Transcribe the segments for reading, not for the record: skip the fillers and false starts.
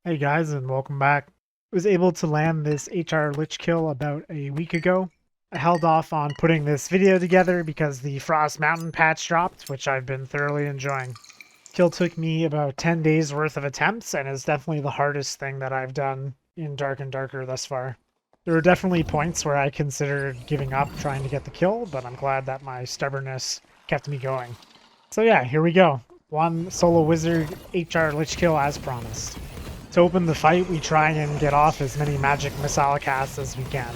Hey guys, and welcome back. I was able to land this HR Lich kill about a week ago. I held off on putting this video together because the Frost Mountain patch dropped, which I've been thoroughly enjoying. Kill took me about 10 days worth of attempts and is definitely the hardest thing that I've done in Dark and Darker thus far. There were definitely points where I considered giving up trying to get the kill, but I'm glad that my stubbornness kept me going. So yeah, here we go. One solo wizard HR Lich kill as promised. To open the fight, we try and get off as many magic missile casts as we can.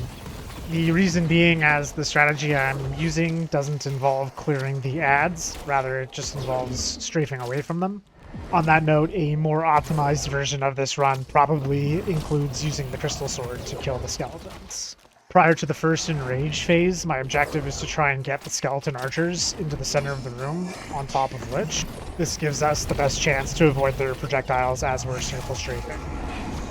The reason being, as the strategy I'm using doesn't involve clearing the ads, rather it just involves strafing away from them. On that note, a more optimized version of this run probably includes using the crystal sword to kill the skeletons. Prior to the first enraged phase, my objective is to try and get the skeleton archers into the center of the room on top of Lich. This gives us the best chance to avoid their projectiles as we're circle strafing.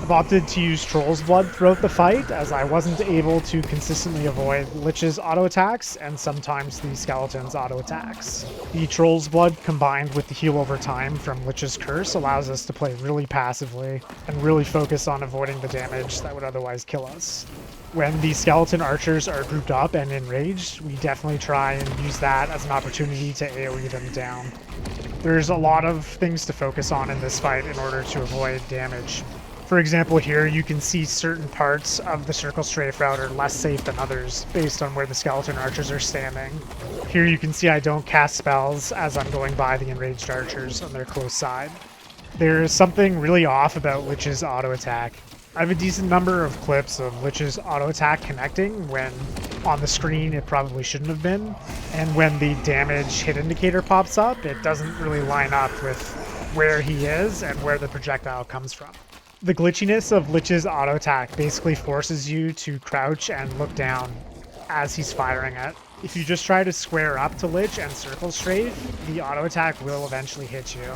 I've opted to use Troll's Blood throughout the fight, as I wasn't able to consistently avoid Lich's auto attacks and sometimes the skeleton's auto attacks. The Troll's Blood combined with the heal over time from Lich's curse allows us to play really passively and really focus on avoiding the damage that would otherwise kill us. When the skeleton archers are grouped up and enraged, we definitely try and use that as an opportunity to AoE them down. There's a lot of things to focus on in this fight in order to avoid damage. For example, here you can see certain parts of the circle strafe route are less safe than others based on where the skeleton archers are standing. Here you can see I don't cast spells as I'm going by the enraged archers on their close side. There's something really off about Lich's auto attack. I have a decent number of clips of Lich's auto attack connecting when on the screen it probably shouldn't have been, and when the damage hit indicator pops up, it doesn't really line up with where he is and where the projectile comes from. The glitchiness of Lich's auto attack basically forces you to crouch and look down as he's firing it. If you just try to square up to Lich and circle strafe, the auto attack will eventually hit you.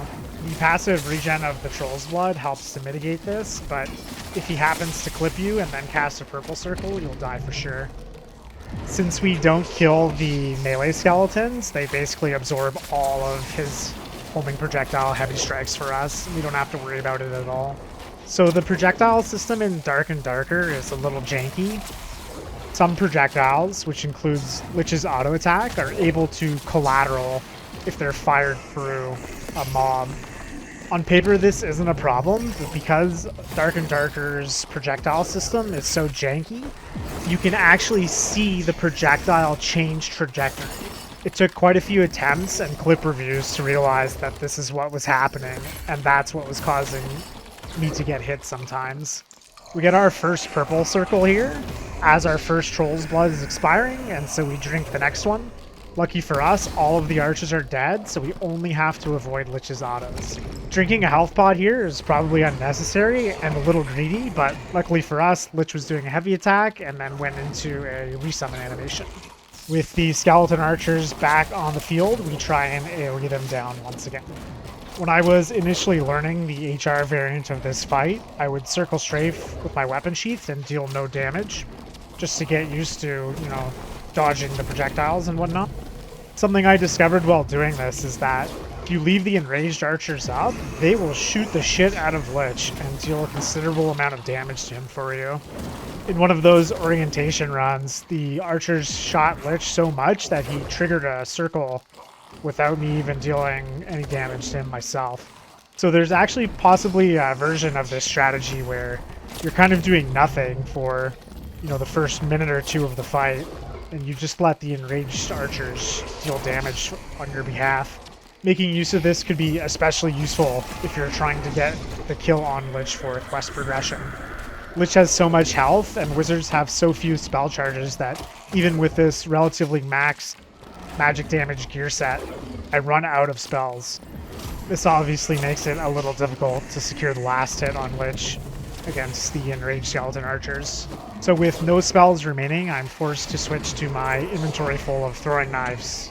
The passive regen of the Troll's Blood helps to mitigate this, but if he happens to clip you and then cast a purple circle, you'll die for sure. Since we don't kill the melee skeletons, they basically absorb all of his homing projectile heavy strikes for us. We don't have to worry about it at all. So the projectile system in Dark and Darker is a little janky. Some projectiles, which includes Lich's auto attack, are able to collateral if they're fired through a mob. On paper this isn't a problem, but because Dark and Darker's projectile system is so janky, you can actually see the projectile change trajectory. It took quite a few attempts and clip reviews to realize that this is what was happening, and that's what was causing me to get hit sometimes. We get our first purple circle here, as our first Troll's Blood is expiring, and so we drink the next one. Lucky for us, all of the archers are dead, so we only have to avoid Lich's autos. Drinking a health pod here is probably unnecessary and a little greedy, but luckily for us, Lich was doing a heavy attack and then went into a resummon animation. With the skeleton archers back on the field, we try and AoE them down once again. When I was initially learning the HR variant of this fight, I would circle strafe with my weapon sheath and deal no damage, just to get used to, dodging the projectiles and whatnot. Something I discovered while doing this is that if you leave the enraged archers up, they will shoot the shit out of Lich and deal a considerable amount of damage to him for you. In one of those orientation runs, the archers shot Lich so much that he triggered a circle without me even dealing any damage to him myself. So there's actually possibly a version of this strategy where you're kind of doing nothing for, the first minute or two of the fight, and you just let the enraged archers deal damage on your behalf. Making use of this could be especially useful if you're trying to get the kill on Lich for quest progression. Lich has so much health, and wizards have so few spell charges that even with this relatively maxed magic damage gear set, I run out of spells. This obviously makes it a little difficult to secure the last hit on Lich against the enraged skeleton archers. So with no spells remaining, I'm forced to switch to my inventory full of throwing knives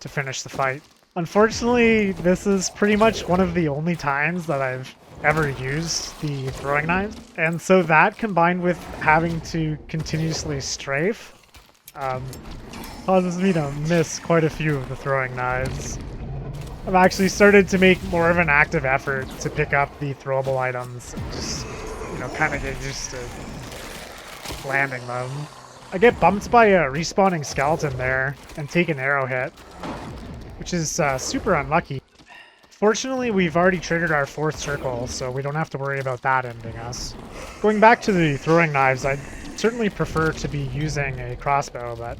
to finish the fight. Unfortunately, this is pretty much one of the only times that I've ever used the throwing knives, and so that combined with having to continuously strafe causes me to miss quite a few of the throwing knives. I've actually started to make more of an active effort to pick up the throwable items and just, you know, kind of get used to landing them. I get bumped by a respawning skeleton there and take an arrow hit, which is super unlucky. Fortunately, we've already triggered our 4th circle, so we don't have to worry about that ending us. Going back to the throwing knives, I'd certainly prefer to be using a crossbow, but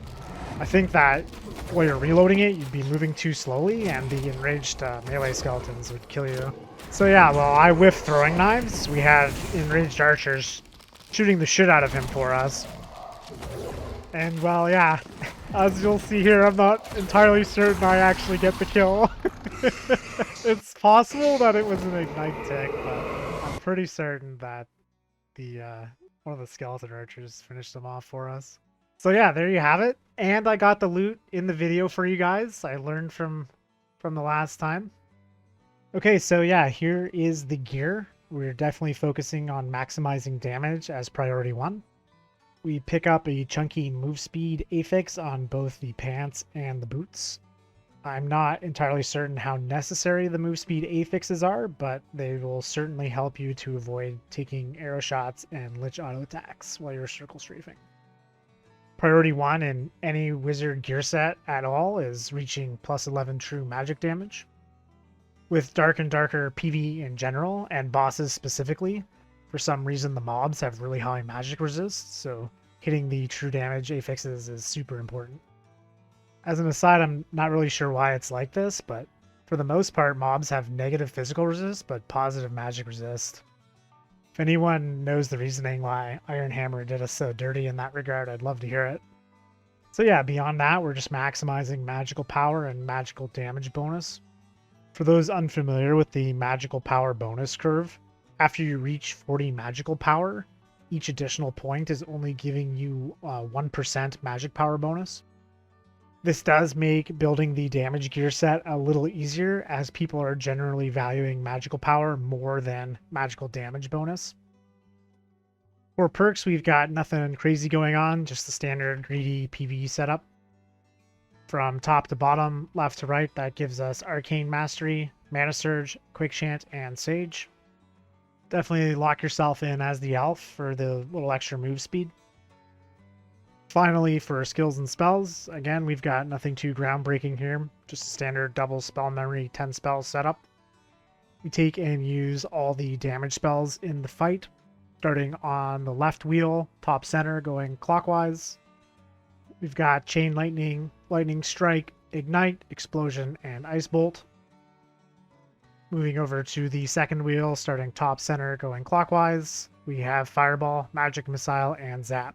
I think that while you're reloading it, you'd be moving too slowly, and the enraged melee skeletons would kill you. So yeah, well, I whiff throwing knives. We have enraged archers shooting the shit out of him for us. And well, yeah, as you'll see here, I'm not entirely certain I actually get the kill. It's possible that it was an ignite tick, but I'm pretty certain that the one of the skeleton archers finished them off for us. So yeah, there you have it. And I got the loot in the video for you guys. I learned from the last time. Okay, so yeah, here is the gear. We're definitely focusing on maximizing damage as priority 1. We pick up a chunky move speed affix on both the pants and the boots. I'm not entirely certain how necessary the move speed affixes are, but they will certainly help you to avoid taking arrow shots and Lich auto attacks while you're circle strafing. Priority 1 in any wizard gear set at all is reaching plus 11 true magic damage. With Dark and Darker PvE in general, and bosses specifically, for some reason the mobs have really high magic resist, so hitting the true damage affixes is super important. As an aside, I'm not really sure why it's like this, but for the most part mobs have negative physical resist but positive magic resist. If anyone knows the reasoning why Iron Hammer did us so dirty in that regard, I'd love to hear it. So yeah, beyond that, we're just maximizing magical power and magical damage bonus. For those unfamiliar with the magical power bonus curve, after you reach 40 magical power, each additional point is only giving you 1% magic power bonus. This does make building the damage gear set a little easier, as people are generally valuing magical power more than magical damage bonus. For perks, we've got nothing crazy going on, just the standard greedy PvE setup. From top to bottom, left to right, that gives us Arcane Mastery, Mana Surge, Quick Chant, and Sage. Definitely lock yourself in as the elf for the little extra move speed. Finally, for skills and spells, again, we've got nothing too groundbreaking here, just a standard double spell memory 10 spell setup. We take and use all the damage spells in the fight, starting on the left wheel, top center, going clockwise. We've got Chain Lightning, Lightning Strike, Ignite, Explosion, and Ice Bolt. Moving over to the second wheel, starting top center, going clockwise, we have Fireball, Magic Missile, and Zap.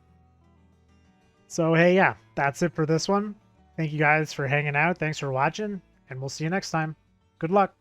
So hey, yeah, that's it for this one. Thank you guys for hanging out. Thanks for watching, and we'll see you next time. Good luck.